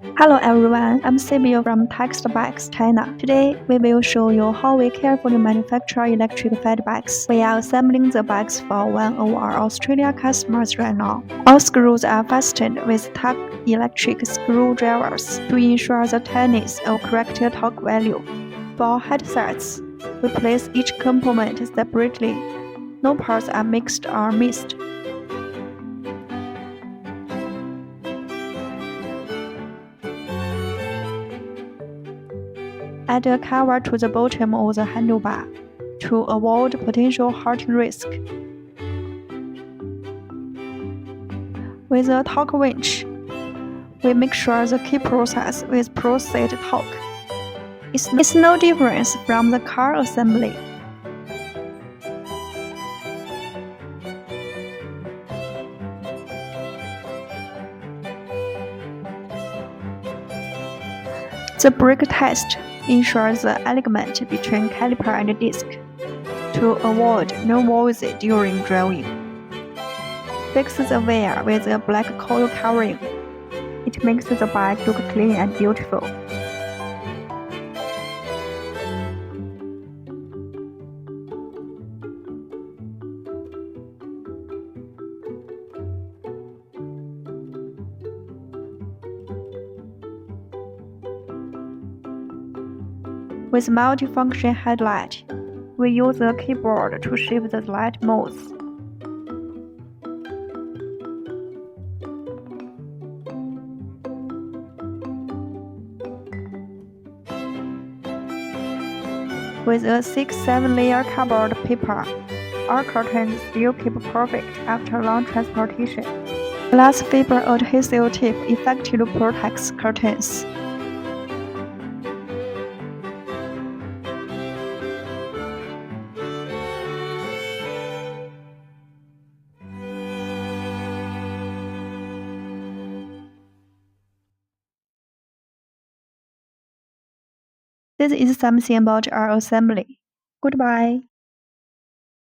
Hello everyone, I'm Sylvia from Textbox China. Today, we will show you how we carefully manufacture electric fed bags. We are assembling the bags for one of our Australia customers right now. All screws are fastened with Tuck electric screwdrivers to ensure the tightness of correct torque value. For headsets, we place each component separately. No parts are mixed or missed. Add a cover to the bottom of the handlebar to avoid potential heating risk. With a torque wrench, we make sure the key process with preset torque. It's no difference from the car assembly. The brake test ensures the alignment between caliper and disc to avoid noise during driving. Fix the wear with a black coil covering. It makes the bag look clean and beautiful. With multifunction headlight, we use the keyboard to shape the light modes. With a 6-7 layer cardboard paper, our curtains still keep perfect after long transportation. Glass fiber adhesive tape effectively protects curtains. This is something about our assembly. Goodbye.